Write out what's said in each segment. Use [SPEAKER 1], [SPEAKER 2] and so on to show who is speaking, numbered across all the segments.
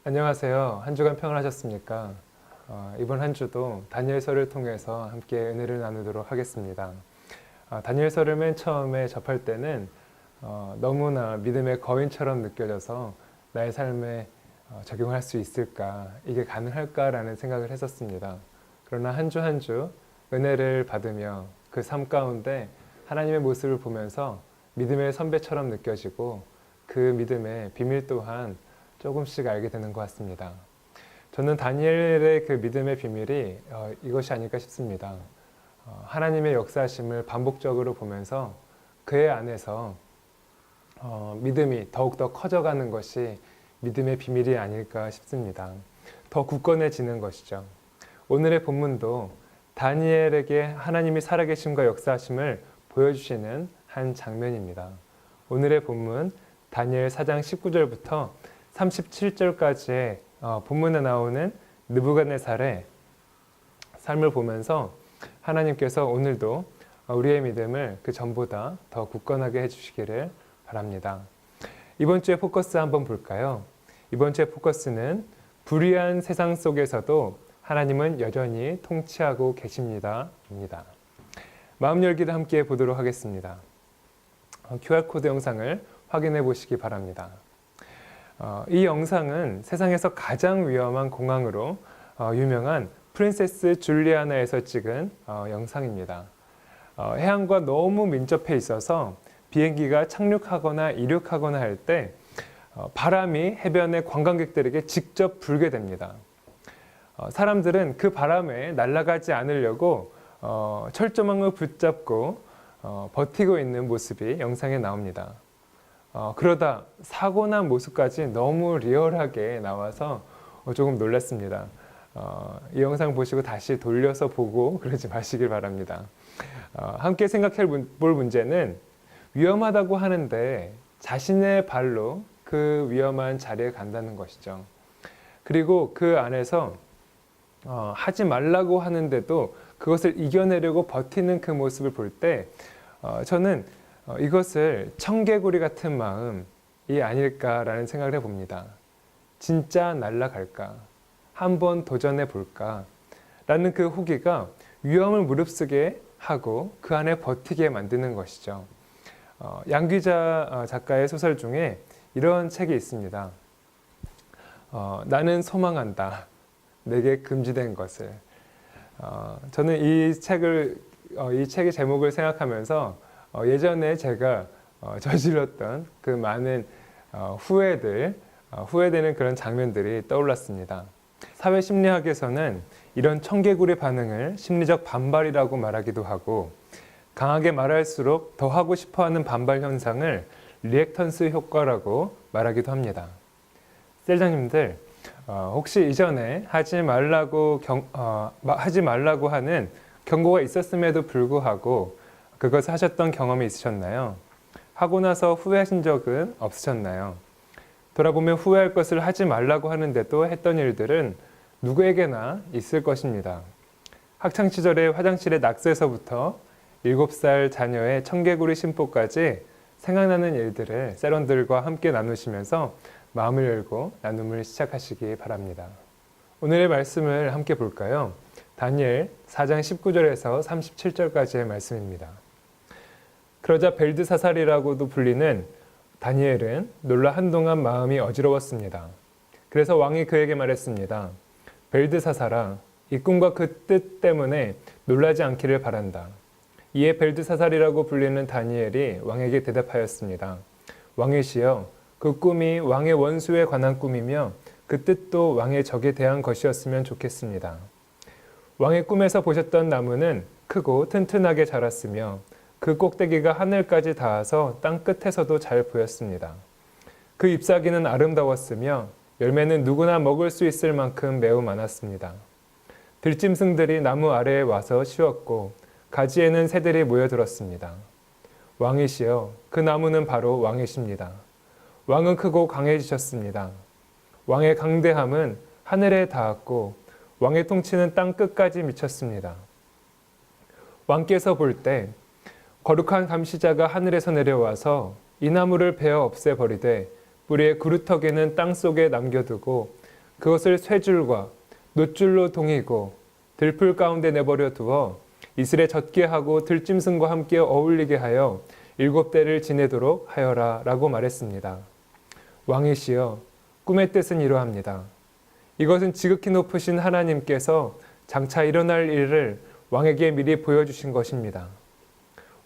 [SPEAKER 1] 안녕하세요. 한 주간 평을 하셨습니까? 이번 한 주도 다니엘서를 통해서 함께 은혜를 나누도록 하겠습니다. 다니엘서를 맨 처음에 접할 때는 너무나 믿음의 거인처럼 느껴져서 나의 삶에 적용할 수 있을까, 이게 가능할까라는 생각을 했었습니다. 그러나 한 주 한 주 은혜를 받으며 그 삶 가운데 하나님의 모습을 보면서 믿음의 선배처럼 느껴지고 그 믿음의 비밀 또한 조금씩 알게 되는 것 같습니다. 저는 다니엘의 그 믿음의 비밀이 이것이 아닐까 싶습니다. 하나님의 역사하심을 반복적으로 보면서 그의 안에서 믿음이 더욱더 커져가는 것이 믿음의 비밀이 아닐까 싶습니다. 더 굳건해지는 것이죠. 오늘의 본문도 다니엘에게 하나님이 살아계심과 역사하심을 보여주시는 한 장면입니다. 오늘의 본문 다니엘 4장 19절부터 37절까지의 본문에 나오는 느부갓네살의 삶을 보면서 하나님께서 오늘도 우리의 믿음을 그 전보다 더 굳건하게 해주시기를 바랍니다. 이번 주의 포커스 한번 볼까요? 이번 주의 포커스는 불의한 세상 속에서도 하나님은 여전히 통치하고 계십니다. 입니다. 마음 열기를 함께 보도록 하겠습니다. QR코드 영상을 확인해 보시기 바랍니다. 이 영상은 세상에서 가장 위험한 공항으로 유명한 프린세스 줄리아나에서 찍은 영상입니다. 해안과 너무 민첩해 있어서 비행기가 착륙하거나 이륙하거나 할 때 바람이 해변의 관광객들에게 직접 불게 됩니다. 사람들은 그 바람에 날아가지 않으려고 철조망을 붙잡고 버티고 있는 모습이 영상에 나옵니다. 그러다 사고 난 모습까지 너무 리얼하게 나와서 조금 놀랐습니다. 이 영상 보시고 다시 돌려서 보고 그러지 마시길 바랍니다. 함께 생각해 볼 문제는 위험하다고 하는데 자신의 발로 그 위험한 자리에 간다는 것이죠. 그리고 그 안에서 하지 말라고 하는데도 그것을 이겨내려고 버티는 그 모습을 볼 때 저는 이것을 청개구리 같은 마음이 아닐까라는 생각을 해봅니다. 진짜 날아갈까? 한번 도전해 볼까? 라는 그 호기가 위험을 무릅쓰게 하고 그 안에 버티게 만드는 것이죠. 양귀자 작가의 소설 중에 이런 책이 있습니다. 나는 소망한다. 내게 금지된 것을. 저는 이 책의 제목을 생각하면서 예전에 제가 저질렀던 그 많은 후회되는 그런 장면들이 떠올랐습니다. 사회심리학에서는 이런 청개구리 반응을 심리적 반발이라고 말하기도 하고, 강하게 말할수록 더 하고 싶어하는 반발 현상을 리액턴스 효과라고 말하기도 합니다. 셀장님들, 혹시 이전에 하지 말라고 하는 경고가 있었음에도 불구하고 그것을 하셨던 경험이 있으셨나요? 하고 나서 후회하신 적은 없으셨나요? 돌아보면 후회할 것을 하지 말라고 하는데도 했던 일들은 누구에게나 있을 것입니다. 학창시절에 화장실의 낙서에서부터 7살 자녀의 청개구리 심보까지 생각나는 일들을 세런들과 함께 나누시면서 마음을 열고 나눔을 시작하시기 바랍니다. 오늘의 말씀을 함께 볼까요? 다니엘 4장 19절에서 37절까지의 말씀입니다. 그러자 벨드사살이라고도 불리는 다니엘은 놀라 한동안 마음이 어지러웠습니다. 그래서 왕이 그에게 말했습니다. 벨드사살아, 이 꿈과 그 뜻 때문에 놀라지 않기를 바란다. 이에 벨드사살이라고 불리는 다니엘이 왕에게 대답하였습니다. 왕이시여, 그 꿈이 왕의 원수에 관한 꿈이며 그 뜻도 왕의 적에 대한 것이었으면 좋겠습니다. 왕의 꿈에서 보셨던 나무는 크고 튼튼하게 자랐으며 그 꼭대기가 하늘까지 닿아서 땅 끝에서도 잘 보였습니다. 그 잎사귀는 아름다웠으며 열매는 누구나 먹을 수 있을 만큼 매우 많았습니다. 들짐승들이 나무 아래에 와서 쉬었고 가지에는 새들이 모여들었습니다. 왕이시여, 그 나무는 바로 왕이십니다. 왕은 크고 강해지셨습니다. 왕의 강대함은 하늘에 닿았고 왕의 통치는 땅 끝까지 미쳤습니다. 왕께서 볼 때 거룩한 감시자가 하늘에서 내려와서 이 나무를 베어 없애버리되 뿌리의 그루터기는 땅 속에 남겨두고 그것을 쇠줄과 놋줄로 동이고 들풀 가운데 내버려 두어 이슬에 젖게 하고 들짐승과 함께 어울리게 하여 7대를 지내도록 하여라 라고 말했습니다. 왕이시여, 꿈의 뜻은 이러합니다. 이것은 지극히 높으신 하나님께서 장차 일어날 일을 왕에게 미리 보여주신 것입니다.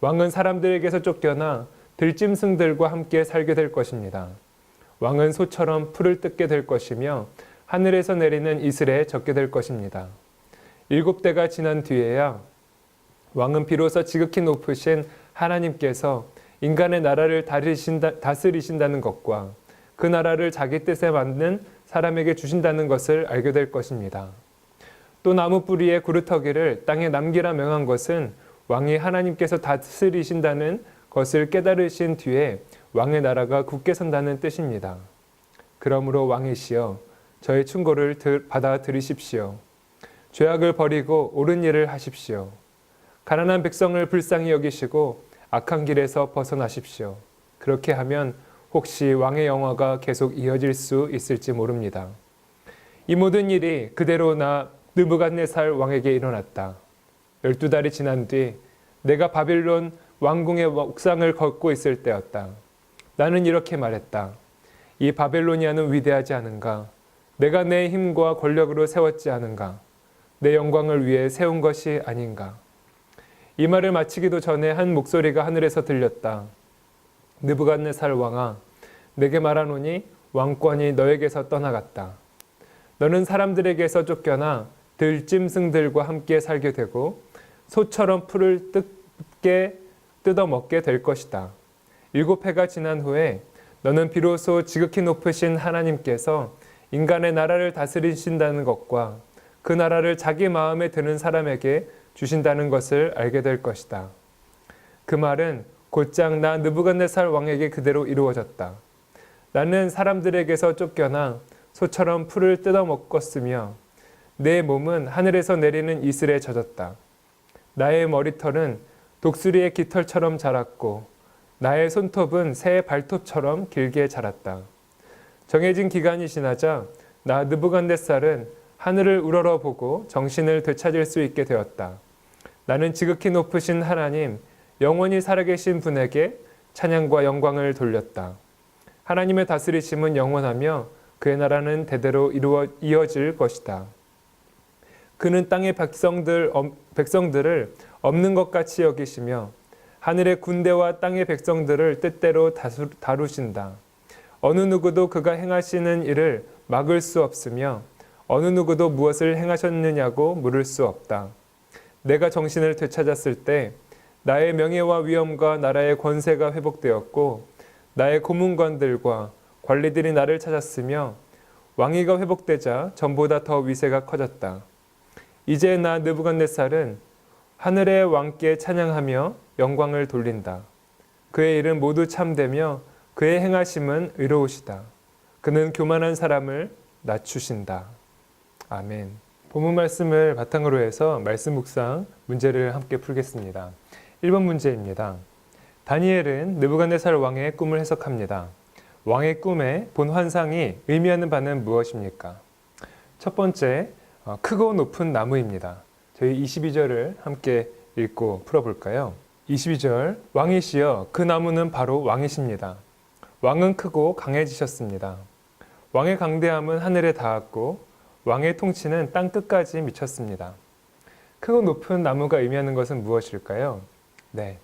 [SPEAKER 1] 왕은 사람들에게서 쫓겨나 들짐승들과 함께 살게 될 것입니다. 왕은 소처럼 풀을 뜯게 될 것이며 하늘에서 내리는 이슬에 젖게 될 것입니다. 7대가 지난 뒤에야 왕은 비로소 지극히 높으신 하나님께서 인간의 나라를 다스리신다는 것과 그 나라를 자기 뜻에 맞는 사람에게 주신다는 것을 알게 될 것입니다. 또 나무 뿌리에 구루터기를 땅에 남기라 명한 것은 왕이 하나님께서 다스리신다는 것을 깨달으신 뒤에 왕의 나라가 굳게 선다는 뜻입니다. 그러므로 왕이시여, 저의 충고를 받아들이십시오. 죄악을 버리고 옳은 일을 하십시오. 가난한 백성을 불쌍히 여기시고 악한 길에서 벗어나십시오. 그렇게 하면 혹시 왕의 영화가 계속 이어질 수 있을지 모릅니다. 이 모든 일이 그대로 나 느부갓네살 왕에게 일어났다. 12달이 지난 뒤 내가 바빌론 왕궁의 옥상을 걷고 있을 때였다. 나는 이렇게 말했다. 이 바벨로니아는 위대하지 않은가? 내가 내 힘과 권력으로 세웠지 않은가? 내 영광을 위해 세운 것이 아닌가? 이 말을 마치기도 전에 한 목소리가 하늘에서 들렸다. 느부갓네살 왕아, 내게 말하노니 왕권이 너에게서 떠나갔다. 너는 사람들에게서 쫓겨나 들짐승들과 함께 살게 되고 소처럼 풀을 뜯어먹게 될 것이다. 7해가 지난 후에 너는 비로소 지극히 높으신 하나님께서 인간의 나라를 다스리신다는 것과 그 나라를 자기 마음에 드는 사람에게 주신다는 것을 알게 될 것이다. 그 말은 곧장 나 느부갓네살 왕에게 그대로 이루어졌다. 나는 사람들에게서 쫓겨나 소처럼 풀을 뜯어먹었으며 내 몸은 하늘에서 내리는 이슬에 젖었다. 나의 머리털은 독수리의 깃털처럼 자랐고 나의 손톱은 새의 발톱처럼 길게 자랐다. 정해진 기간이 지나자 나 느부갓네살은 하늘을 우러러보고 정신을 되찾을 수 있게 되었다. 나는 지극히 높으신 하나님, 영원히 살아계신 분에게 찬양과 영광을 돌렸다. 하나님의 다스리심은 영원하며 그의 나라는 대대로 이어질 것이다. 그는 땅의 백성들을 없는 것 같이 여기시며 하늘의 군대와 땅의 백성들을 뜻대로 다루신다. 어느 누구도 그가 행하시는 일을 막을 수 없으며 어느 누구도 무엇을 행하셨느냐고 물을 수 없다. 내가 정신을 되찾았을 때 나의 명예와 위엄과 나라의 권세가 회복되었고 나의 고문관들과 관리들이 나를 찾았으며 왕위가 회복되자 전보다 더 위세가 커졌다. 이제 나 느부갓네살은 하늘의 왕께 찬양하며 영광을 돌린다. 그의 일은 모두 참되며 그의 행하심은 의로우시다. 그는 교만한 사람을 낮추신다. 아멘. 본문 말씀을 바탕으로 해서 말씀 묵상 문제를 함께 풀겠습니다. 1번 문제입니다. 다니엘은 느부갓네살 왕의 꿈을 해석합니다. 왕의 꿈에 본 환상이 의미하는 바는 무엇입니까? 첫 번째, 크고 높은 나무입니다. 저희 22절을 함께 읽고 풀어볼까요? 22절, 왕이시여 그 나무는 바로 왕이십니다. 왕은 크고 강해지셨습니다. 왕의 강대함은 하늘에 닿았고 왕의 통치는 땅 끝까지 미쳤습니다. 크고 높은 나무가 의미하는 것은 무엇일까요? 네,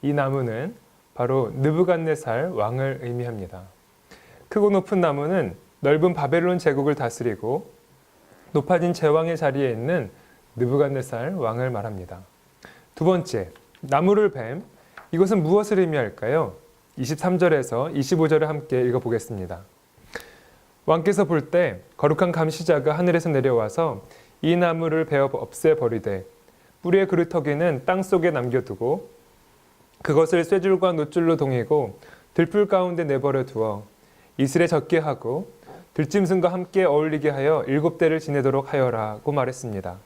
[SPEAKER 1] 이 나무는 바로 느부갓네살 왕을 의미합니다. 크고 높은 나무는 넓은 바벨론 제국을 다스리고 높아진 제왕의 자리에 있는 느부갓네살 왕을 말합니다. 두 번째, 나무를 뱀. 이것은 무엇을 의미할까요? 23절에서 25절을 함께 읽어보겠습니다. 왕께서 볼 때 거룩한 감시자가 하늘에서 내려와서 이 나무를 베어 없애버리되 뿌리의 그루터기는 땅속에 남겨두고 그것을 쇠줄과 놋줄로 동이고 들풀 가운데 내버려 두어 이슬에 젖게 하고 들짐승과 함께 어울리게 하여 7대를 지내도록 하여라고 말했습니다.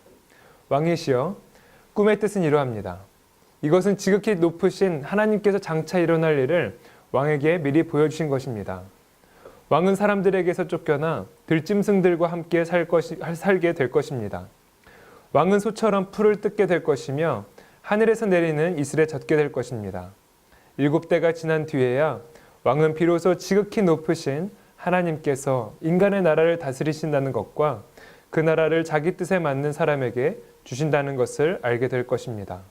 [SPEAKER 1] 왕이시여, 꿈의 뜻은 이러합니다. 이것은 지극히 높으신 하나님께서 장차 일어날 일을 왕에게 미리 보여주신 것입니다. 왕은 사람들에게서 쫓겨나 들짐승들과 함께 살게 될 것입니다. 왕은 소처럼 풀을 뜯게 될 것이며 하늘에서 내리는 이슬에 젖게 될 것입니다. 7대가 지난 뒤에야 왕은 비로소 지극히 높으신 하나님께서 인간의 나라를 다스리신다는 것과 그 나라를 자기 뜻에 맞는 사람에게 주신다는 것을 알게 될 것입니다.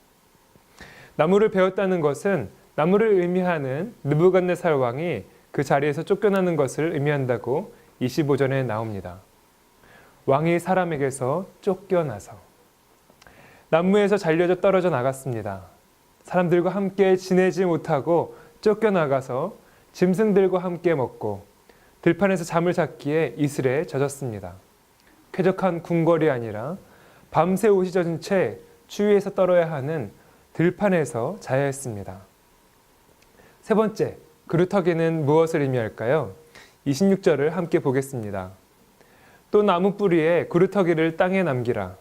[SPEAKER 1] 나무를 베었다는 것은 나무를 의미하는 느부갓네살 왕이 그 자리에서 쫓겨나는 것을 의미한다고 25절에 나옵니다. 왕이 사람에게서 쫓겨나서 나무에서 잘려져 떨어져 나갔습니다. 사람들과 함께 지내지 못하고 쫓겨나가서 짐승들과 함께 먹고 들판에서 잠을 잤기에 이슬에 젖었습니다. 쾌적한 궁궐이 아니라 밤새 옷이 젖은 채 추위에서 떨어야 하는 들판에서 자야 했습니다. 세 번째, 그루터기는 무엇을 의미할까요? 26절을 함께 보겠습니다. 또 나무 뿌리에 그루터기를 땅에 남기라.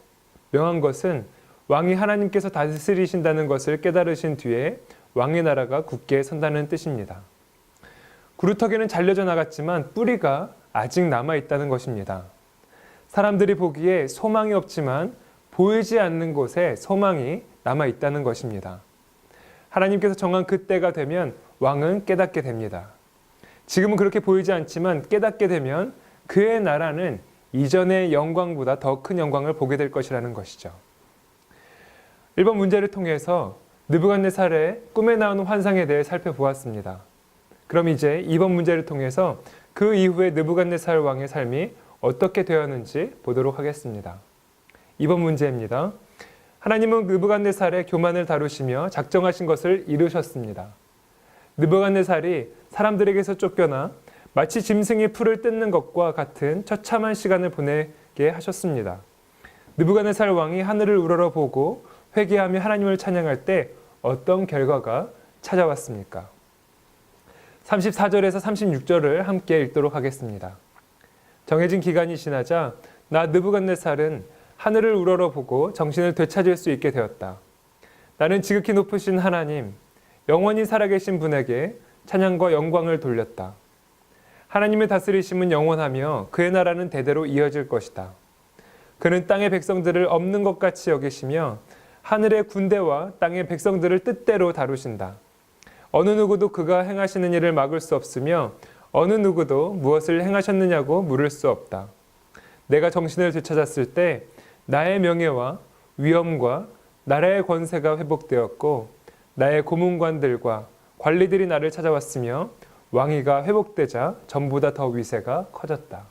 [SPEAKER 1] 명한 것은 왕이 하나님께서 다스리신다는 것을 깨달으신 뒤에 왕의 나라가 굳게 선다는 뜻입니다. 그루터기는 잘려져 나갔지만 뿌리가 아직 남아있다는 것입니다. 사람들이 보기에 소망이 없지만 보이지 않는 곳에 소망이 남아있다는 것입니다. 하나님께서 정한 그 때가 되면 왕은 깨닫게 됩니다. 지금은 그렇게 보이지 않지만 깨닫게 되면 그의 나라는 이전의 영광보다 더 큰 영광을 보게 될 것이라는 것이죠. 1번 문제를 통해서 느부갓네살의 꿈에 나오는 환상에 대해 살펴보았습니다. 그럼 이제 2번 문제를 통해서 그 이후에 느부갓네살 왕의 삶이 어떻게 되었는지 보도록 하겠습니다. 2번 문제입니다. 하나님은 느부갓네살의 교만을 다루시며 작정하신 것을 이루셨습니다. 느부갓네살이 사람들에게서 쫓겨나 마치 짐승이 풀을 뜯는 것과 같은 처참한 시간을 보내게 하셨습니다. 느부갓네살 왕이 하늘을 우러러보고 회개하며 하나님을 찬양할 때 어떤 결과가 찾아왔습니까? 34절에서 36절을 함께 읽도록 하겠습니다. 정해진 기간이 지나자 나 느부갓네살은 하늘을 우러러보고 정신을 되찾을 수 있게 되었다. 나는 지극히 높으신 하나님, 영원히 살아계신 분에게 찬양과 영광을 돌렸다. 하나님의 다스리심은 영원하며 그의 나라는 대대로 이어질 것이다. 그는 땅의 백성들을 없는 것 같이 여기시며 하늘의 군대와 땅의 백성들을 뜻대로 다루신다. 어느 누구도 그가 행하시는 일을 막을 수 없으며 어느 누구도 무엇을 행하셨느냐고 물을 수 없다. 내가 정신을 되찾았을 때 나의 명예와 위엄과 나라의 권세가 회복되었고 나의 고문관들과 관리들이 나를 찾아왔으며 왕위가 회복되자 전보다 더 위세가 커졌다.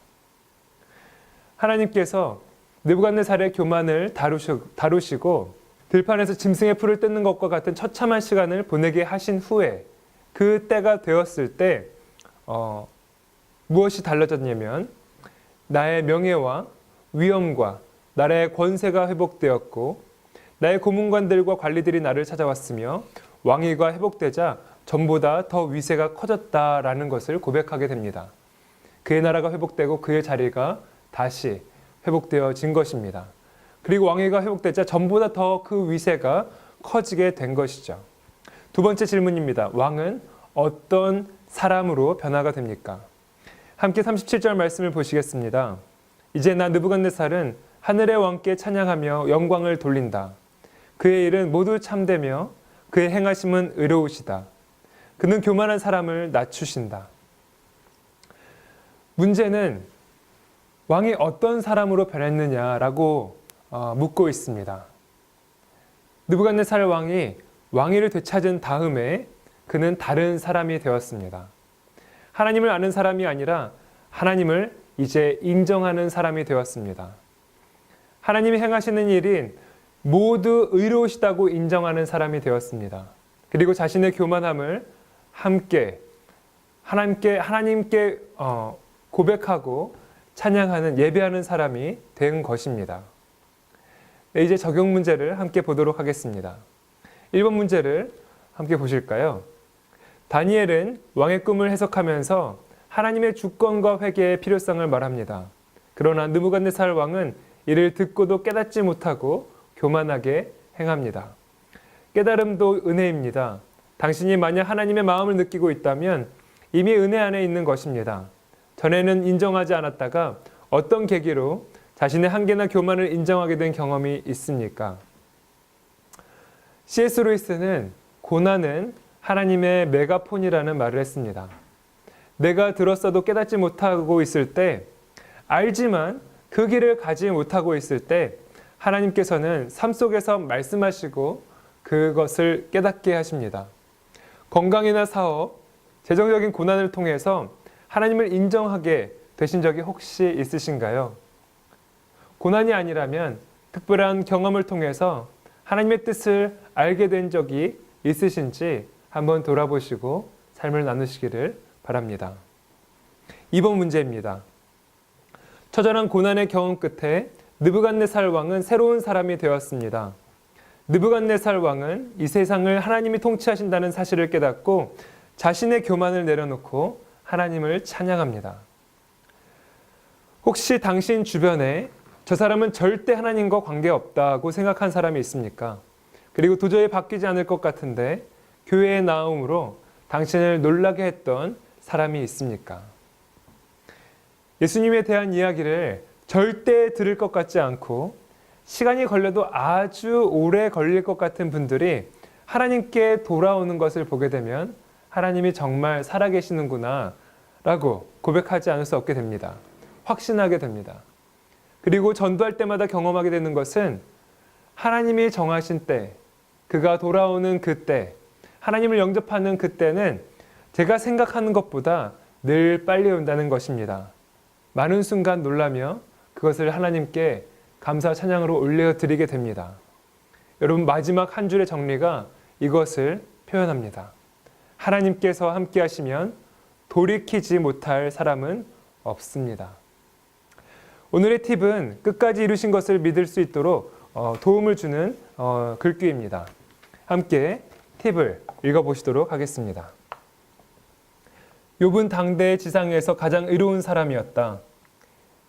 [SPEAKER 1] 하나님께서 느부갓네살의 교만을 다루시고 들판에서 짐승의 풀을 뜯는 것과 같은 처참한 시간을 보내게 하신 후에 그 때가 되었을 때 무엇이 달라졌냐면 나의 명예와 위엄과 나라의 권세가 회복되었고 나의 고문관들과 관리들이 나를 찾아왔으며 왕위가 회복되자 전보다 더 위세가 커졌다라는 것을 고백하게 됩니다. 그의 나라가 회복되고 그의 자리가 다시 회복되어진 것입니다. 그리고 왕위가 회복되자 전보다 더 그 위세가 커지게 된 것이죠. 두 번째 질문입니다. 왕은 어떤 사람으로 변화가 됩니까? 함께 37절 말씀을 보시겠습니다. 이제 나 느부갓네살은 하늘의 왕께 찬양하며 영광을 돌린다. 그의 일은 모두 참되며 그의 행하심은 의로우시다. 그는 교만한 사람을 낮추신다. 문제는 왕이 어떤 사람으로 변했느냐라고 묻고 있습니다. 느부갓네살 왕이 왕위를 되찾은 다음에 그는 다른 사람이 되었습니다. 하나님을 아는 사람이 아니라 하나님을 이제 인정하는 사람이 되었습니다. 하나님이 행하시는 일인 모두 의로우시다고 인정하는 사람이 되었습니다. 그리고 자신의 교만함을 하나님께 고백하고 찬양하는 예배하는 사람이 된 것입니다. 네, 이제 적용 문제를 함께 보도록 하겠습니다. 1번 문제를 함께 보실까요? 다니엘은 왕의 꿈을 해석하면서 하나님의 주권과 회개의 필요성을 말합니다. 그러나 느부갓네살 왕은 이를 듣고도 깨닫지 못하고 교만하게 행합니다. 깨달음도 은혜입니다. 당신이 만약 하나님의 마음을 느끼고 있다면 이미 은혜 안에 있는 것입니다. 전에는 인정하지 않았다가 어떤 계기로 자신의 한계나 교만을 인정하게 된 경험이 있습니까? C.S. 루이스는 고난은 하나님의 메가폰이라는 말을 했습니다. 내가 들었어도 깨닫지 못하고 있을 때, 알지만 그 길을 가지 못하고 있을 때 하나님께서는 삶 속에서 말씀하시고 그것을 깨닫게 하십니다. 건강이나 사업, 재정적인 고난을 통해서 하나님을 인정하게 되신 적이 혹시 있으신가요? 고난이 아니라면 특별한 경험을 통해서 하나님의 뜻을 알게 된 적이 있으신지 한번 돌아보시고 삶을 나누시기를 바랍니다. 2번 문제입니다. 처절한 고난의 경험 끝에 느부갓네살 왕은 새로운 사람이 되었습니다. 느부갓네살 왕은 이 세상을 하나님이 통치하신다는 사실을 깨닫고 자신의 교만을 내려놓고 하나님을 찬양합니다. 혹시 당신 주변에 저 사람은 절대 하나님과 관계없다고 생각한 사람이 있습니까? 그리고 도저히 바뀌지 않을 것 같은데 교회에 나옴으로 당신을 놀라게 했던 사람이 있습니까? 예수님에 대한 이야기를 절대 들을 것 같지 않고 시간이 걸려도 아주 오래 걸릴 것 같은 분들이 하나님께 돌아오는 것을 보게 되면 하나님이 정말 살아계시는구나 라고 고백하지 않을 수 없게 됩니다. 확신하게 됩니다. 그리고 전도할 때마다 경험하게 되는 것은 하나님이 정하신 때, 그가 돌아오는 그때, 하나님을 영접하는 그때는 제가 생각하는 것보다 늘 빨리 온다는 것입니다. 많은 순간 놀라며 그것을 하나님께 감사 찬양으로 올려드리게 됩니다. 여러분, 마지막 한 줄의 정리가 이것을 표현합니다. 하나님께서 함께 하시면 돌이키지 못할 사람은 없습니다. 오늘의 팁은 끝까지 이루신 것을 믿을 수 있도록 도움을 주는 글귀입니다. 함께 팁을 읽어보시도록 하겠습니다. 욥은 당대의 지상에서 가장 의로운 사람이었다.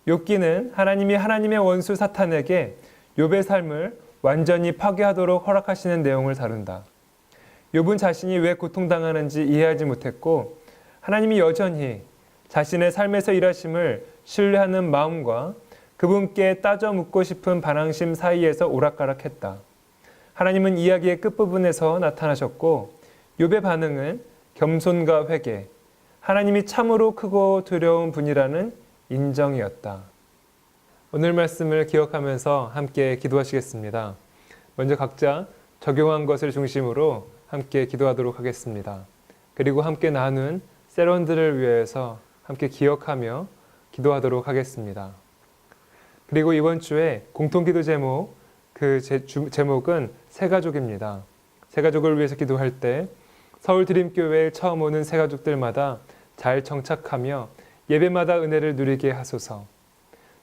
[SPEAKER 1] 욥기는 하나님이 하나님의 원수 사탄에게 욥의 삶을 완전히 파괴하도록 허락하시는 내용을 다룬다. 욥은 자신이 왜 고통당하는지 이해하지 못했고 하나님이 여전히 자신의 삶에서 일하심을 신뢰하는 마음과 그분께 따져 묻고 싶은 반항심 사이에서 오락가락했다. 하나님은 이야기의 끝부분에서 나타나셨고 욥의 반응은 겸손과 회개, 하나님이 참으로 크고 두려운 분이라는 인정이었다. 오늘 말씀을 기억하면서 함께 기도하시겠습니다. 먼저 각자 적용한 것을 중심으로 함께 기도하도록 하겠습니다. 그리고 함께 나눈 세런들을 위해서 함께 기억하며 기도하도록 하겠습니다. 그리고 이번 주에 공통기도 제목, 제목은 새가족입니다. 새가족을 위해서 기도할 때 서울 드림교회에 처음 오는 새가족들마다 잘 정착하며 예배마다 은혜를 누리게 하소서.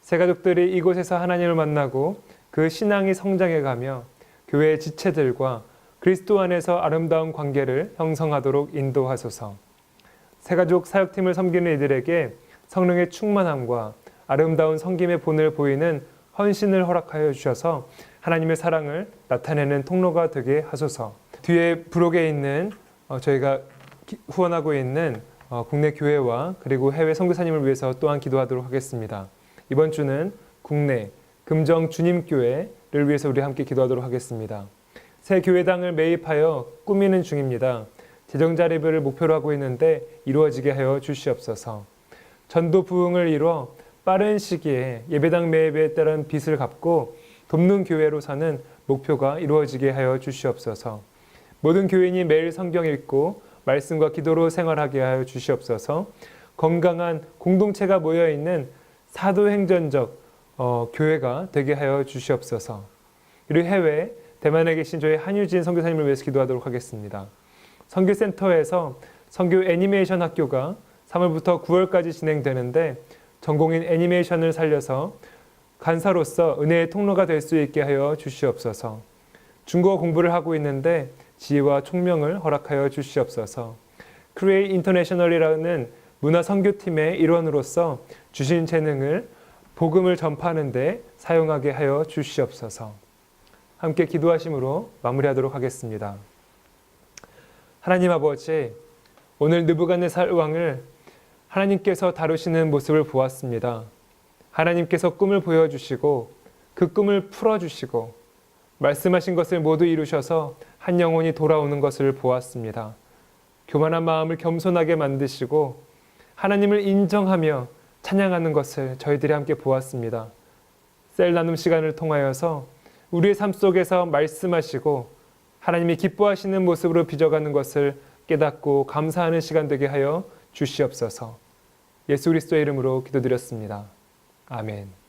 [SPEAKER 1] 새가족들이 이곳에서 하나님을 만나고 그 신앙이 성장해가며 교회의 지체들과 그리스도 안에서 아름다운 관계를 형성하도록 인도하소서. 새가족 사역팀을 섬기는 이들에게 성령의 충만함과 아름다운 섬김의 본을 보이는 헌신을 허락하여 주셔서 하나님의 사랑을 나타내는 통로가 되게 하소서. 뒤에 부록에 있는 저희가 후원하고 있는 국내 교회와 그리고 해외 선교사님을 위해서 또한 기도하도록 하겠습니다. 이번 주는 국내 금정 주님교회를 위해서 우리 함께 기도하도록 하겠습니다. 새 교회당을 매입하여 꾸미는 중입니다. 재정 자립을 목표로 하고 있는데 이루어지게 하여 주시옵소서. 전도 부흥을 이루어 빠른 시기에 예배당 매입에 따른 빚을 갚고 돕는 교회로 사는 목표가 이루어지게 하여 주시옵소서. 모든 교인이 매일 성경 읽고 말씀과 기도로 생활하게 하여 주시옵소서. 건강한 공동체가 모여있는 사도행전적 교회가 되게 하여 주시옵소서. 그리고 해외 대만에 계신 저희 한유진 선교사님을 위해서 기도하도록 하겠습니다. 선교센터에서 선교 애니메이션 학교가 3월부터 9월까지 진행되는데 전공인 애니메이션을 살려서 간사로서 은혜의 통로가 될 수 있게 하여 주시옵소서. 중국어 공부를 하고 있는데 지혜와 총명을 허락하여 주시옵소서. 크리에이 인터내셔널이라는 문화 선교팀의 일원으로서 주신 재능을 복음을 전파하는 데 사용하게 하여 주시옵소서. 함께 기도하심으로 마무리하도록 하겠습니다. 하나님 아버지, 오늘 느부갓네살 왕을 하나님께서 다루시는 모습을 보았습니다. 하나님께서 꿈을 보여주시고 그 꿈을 풀어주시고 말씀하신 것을 모두 이루셔서 한 영혼이 돌아오는 것을 보았습니다. 교만한 마음을 겸손하게 만드시고 하나님을 인정하며 찬양하는 것을 저희들이 함께 보았습니다. 셀 나눔 시간을 통하여서 우리의 삶 속에서 말씀하시고 하나님이 기뻐하시는 모습으로 빚어가는 것을 깨닫고 감사하는 시간 되게 하여 주시옵소서. 예수 그리스도의 이름으로 기도드렸습니다. 아멘.